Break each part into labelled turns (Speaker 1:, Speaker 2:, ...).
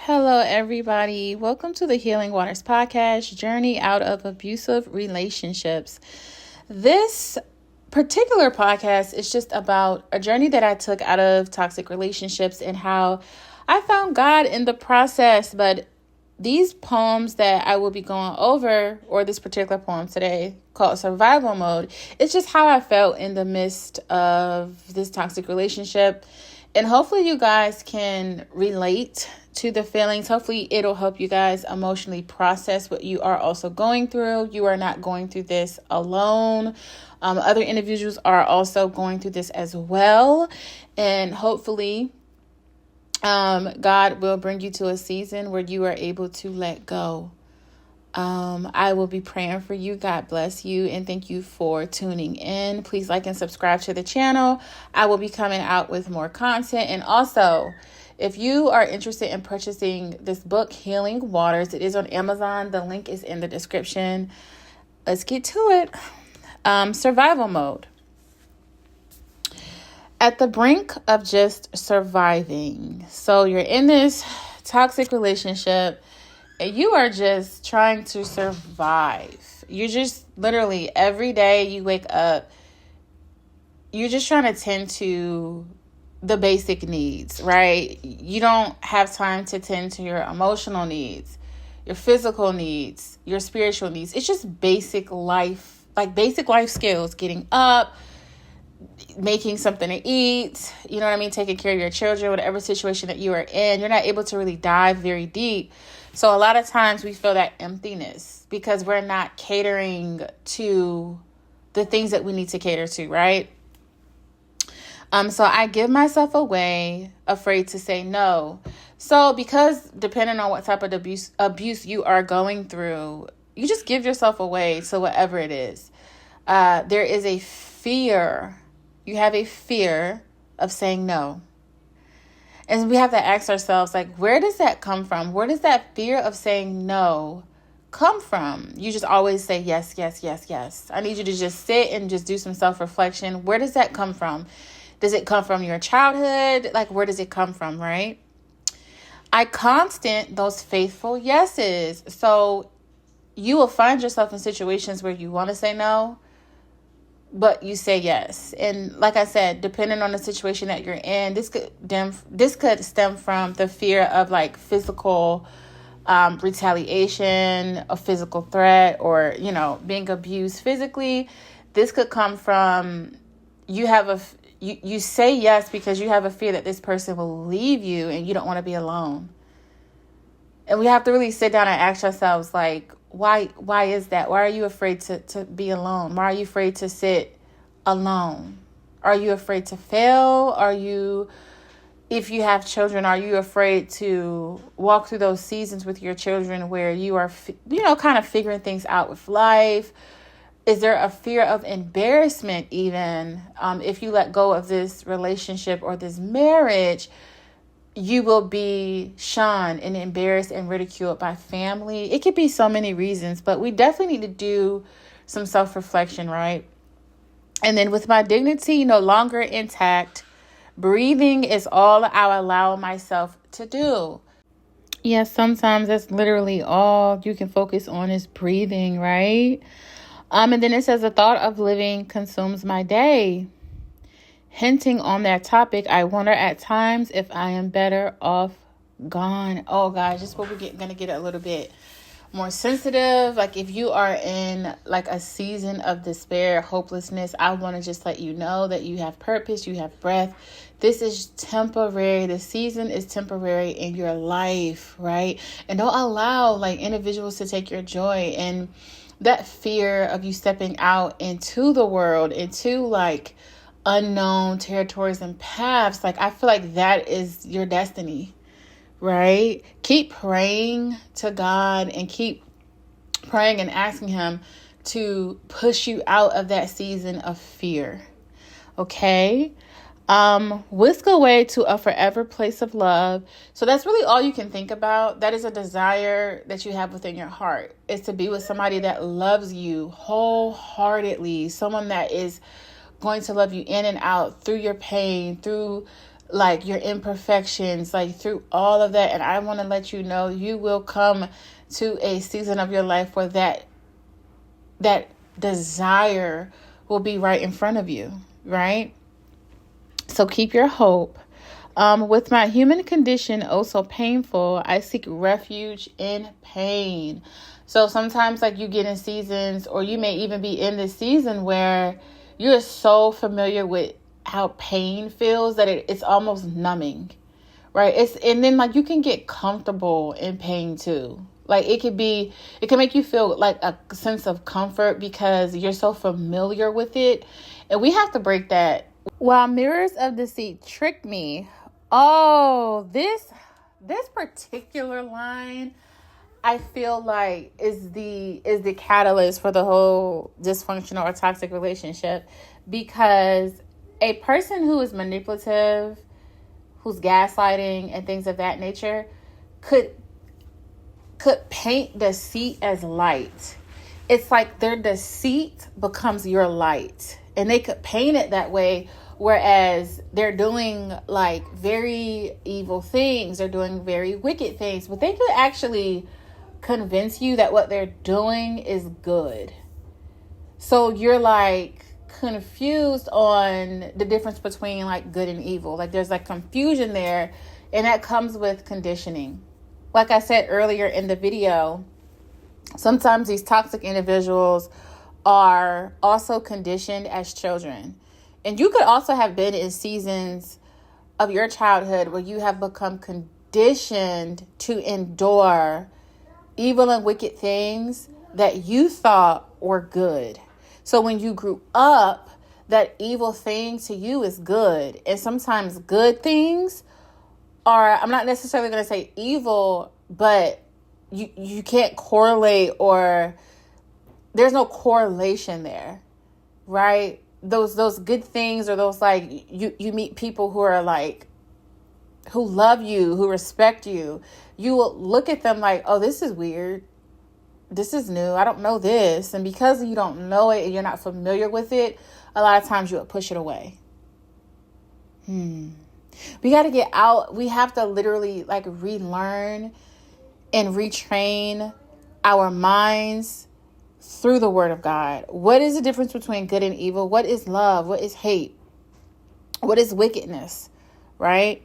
Speaker 1: Hello, everybody. Welcome to the Healing Waters podcast, Journey Out of Abusive Relationships. This particular podcast is just about a journey that I took out of toxic relationships and how I found God in the process. But these poems that I will be going over, or this particular poem today called Survival Mode, it's just how I felt in the midst of this toxic relationship. And hopefully you guys can relate to the feelings. Hopefully it'll help you guys emotionally process what you are also going through. You are not going through this alone. Other individuals are also going through this as well. And hopefully God will bring you to a season where you are able to let go. I will be praying for you. God bless you. And thank you for tuning in. Please like and subscribe to the channel. I will be coming out with more content. And also, if you are interested in purchasing this book, Healing Waters, it is on Amazon. The link is in the description. Let's get to it. Survival Mode. At the brink of just surviving. So you're in this toxic relationship. You are just trying to survive. You're just literally every day you wake up, you're just trying to tend to the basic needs, right? You don't have time to tend to your emotional needs, your physical needs, your spiritual needs. It's just basic life, like basic life skills, getting up, making something to eat, you know what I mean? Taking care of your children, whatever situation that you are in. You're not able to really dive very deep. So a lot of times we feel that emptiness because we're not catering to the things that we need to cater to, right? So I give myself away, afraid to say no. So because depending on what type of abuse you are going through, you just give yourself away to whatever it is. There is a fear. You have a fear of saying no. And we have to ask ourselves, like, where does that come from? Where does that fear of saying no come from? You just always say yes, yes, yes, yes. I need you to just sit and just do some self-reflection. Where does that come from? Does it come from your childhood? Like, where does it come from, right? I constant those faithful yeses. So you will find yourself in situations where you want to say no, but you say yes. And like I said, depending on the situation that you're in, this could stem from the fear of like physical retaliation, a physical threat, or, you know, being abused physically. This could come from you say yes because you have a fear that this person will leave you and you don't want to be alone. And we have to really sit down and ask ourselves, like, why is that? Why are you afraid to be alone? Why are you afraid to sit alone? Are you afraid to fail? If you have children, are you afraid to walk through those seasons with your children where you are, kind of figuring things out with life? Is there a fear of embarrassment even? If you let go of this relationship or this marriage, you will be shunned and embarrassed and ridiculed by family. It could be so many reasons, but we definitely need to do some self-reflection, right? And then with my dignity no longer intact, breathing is all I allow myself to do. Yes, sometimes that's literally all you can focus on is breathing, right? And then it says the thought of living consumes my day. Hinting on that topic, I wonder at times if I am better off gone. Oh, guys, just what we're going to get a little bit more sensitive. Like if you are in like a season of despair, hopelessness, I want to just let you know that you have purpose, you have breath. This is temporary. The season is temporary in your life, right? And don't allow like individuals to take your joy and that fear of you stepping out into the world, into like unknown territories and paths. Like I feel like that is your destiny, right? Keep praying to God and keep praying and asking him to push you out of that season of fear. Okay. Whisk away to a forever place of love. So that's really all you can think about. That is a desire that you have within your heart, is to be with somebody that loves you wholeheartedly, someone that is going to love you in and out, through your pain, through like your imperfections, like through all of that. And I want to let you know, you will come to a season of your life where that desire will be right in front of you, right? So keep your hope. With my human condition oh so painful, I seek refuge in pain. So sometimes like you get in seasons, or you may even be in this season where you're so familiar with how pain feels that it's almost numbing, right? And then like you can get comfortable in pain too. Like it can make you feel like a sense of comfort because you're so familiar with it. And we have to break that. While mirrors of deceit trick me. Oh, this particular line, I feel like is the catalyst for the whole dysfunctional or toxic relationship, because a person who is manipulative, who's gaslighting and things of that nature could paint deceit as light. It's like their deceit becomes your light, and they could paint it that way. Whereas they're doing like very evil things, they're doing very wicked things, but they could actually convince you that what they're doing is good. So you're like confused on the difference between like good and evil. Like there's like confusion there, and that comes with conditioning. Like I said earlier in the video, sometimes these toxic individuals are also conditioned as children. And you could also have been in seasons of your childhood where you have become conditioned to endure evil and wicked things that you thought were good. So when you grew up, that evil thing to you is good. And sometimes good things are, I'm not necessarily going to say evil, but you can't correlate, or there's no correlation there, right? Those good things, or those like you meet people who are like, who love you, who respect you, you will look at them like, oh, this is weird. This is new. I don't know this. And because you don't know it and you're not familiar with it, a lot of times you will push it away. We got to get out. We have to literally like relearn and retrain our minds through the word of God. What is the difference between good and evil? What is love? What is hate? What is wickedness? Right?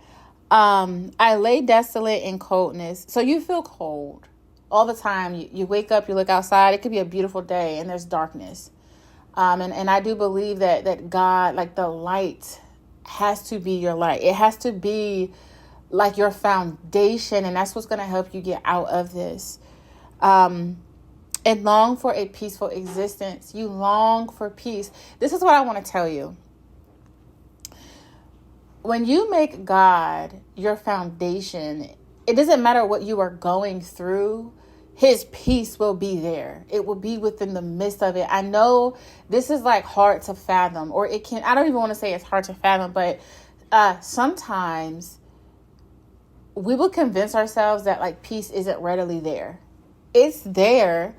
Speaker 1: I lay desolate in coldness. So you feel cold all the time. You wake up, you look outside. It could be a beautiful day and there's darkness. And I do believe that God, like the light, has to be your light. It has to be like your foundation. And that's what's going to help you get out of this. And long for a peaceful existence. You long for peace. This is what I want to tell you. When you make God your foundation, it doesn't matter what you are going through. His peace will be there. It will be within the midst of it. I know this is like hard to fathom, or it can, I don't even want to say it's hard to fathom, but sometimes we will convince ourselves that like peace isn't readily there. It's there,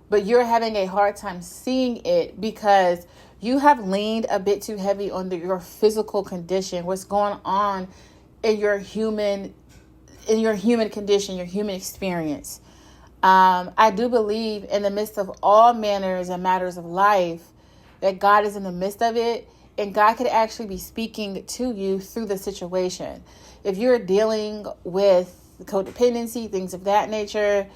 Speaker 1: but you're having a hard time seeing it because you have leaned a bit too heavy on your physical condition, what's going on in your human condition, your human experience. I do believe in the midst of all manners and matters of life that God is in the midst of it, and God could actually be speaking to you through the situation. If you're dealing with codependency, things of that nature,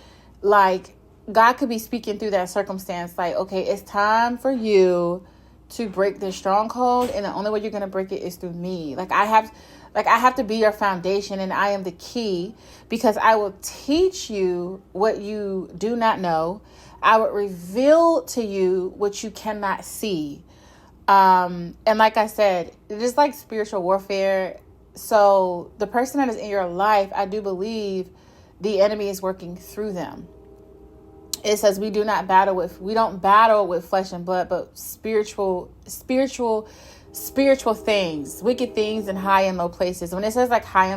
Speaker 1: like God could be speaking through that circumstance, like, okay, it's time for you to break this stronghold, and the only way you're going to break it is through me. I have to be your foundation, and I am the key, because I will teach you what you do not know. I will reveal to you what you cannot see. And like I said, it is like spiritual warfare. So the person that is in your life, I do believe the enemy is working through them. It says we don't battle with flesh and blood, but spiritual things, wicked things in high and low places. When it says like high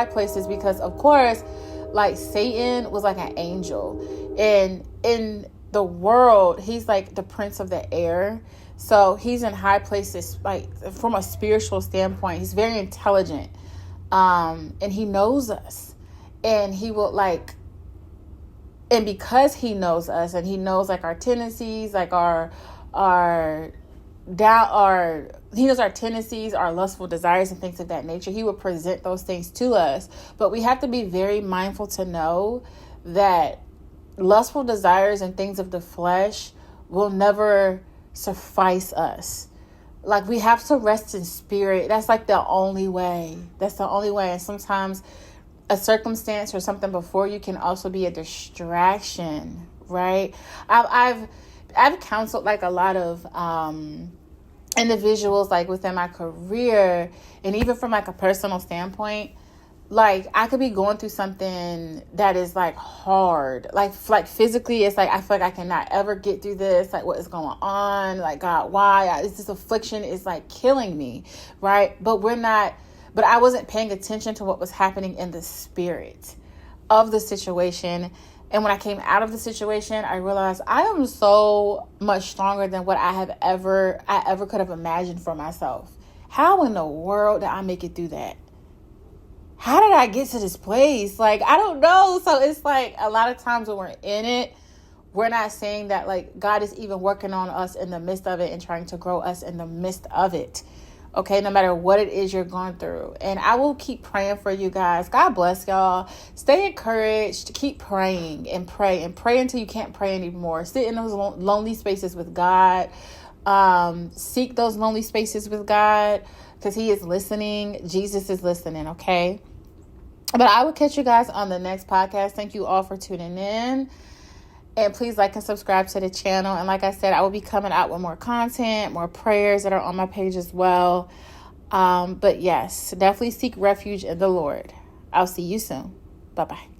Speaker 1: places, because of course, like Satan was like an angel, and in the world, he's like the prince of the air. So he's in high places, like from a spiritual standpoint. He's very intelligent. And he knows us. And he will and because he knows us and he knows like our tendencies, like he knows our tendencies, our lustful desires and things of that nature, he will present those things to us. But we have to be very mindful to know that lustful desires and things of the flesh will never suffice us. Like, we have to rest in spirit. That's like the only way. That's the only way. And sometimes a circumstance or something before you can also be a distraction, right? I've counseled like a lot of individuals like within my career, and even from like a personal standpoint. Like, I could be going through something that is like hard, like physically, it's like I feel like I cannot ever get through this. Like, what is going on? Like, God, why? This affliction is like killing me, right? But I wasn't paying attention to what was happening in the spirit of the situation. And when I came out of the situation, I realized I am so much stronger than what I ever could have imagined for myself. How in the world did I make it through that? How did I get to this place? Like, I don't know. So it's like a lot of times when we're in it, we're not saying that like God is even working on us in the midst of it and trying to grow us in the midst of it. Okay, no matter what it is you're going through. And I will keep praying for you guys. God bless y'all. Stay encouraged. Keep praying and pray until you can't pray anymore. Sit in those lonely spaces with God. Seek those lonely spaces with God, because he is listening. Jesus is listening, okay? But I will catch you guys on the next podcast. Thank you all for tuning in. And please like and subscribe to the channel. And like I said, I will be coming out with more content, more prayers that are on my page as well. But yes, definitely seek refuge in the Lord. I'll see you soon. Bye-bye.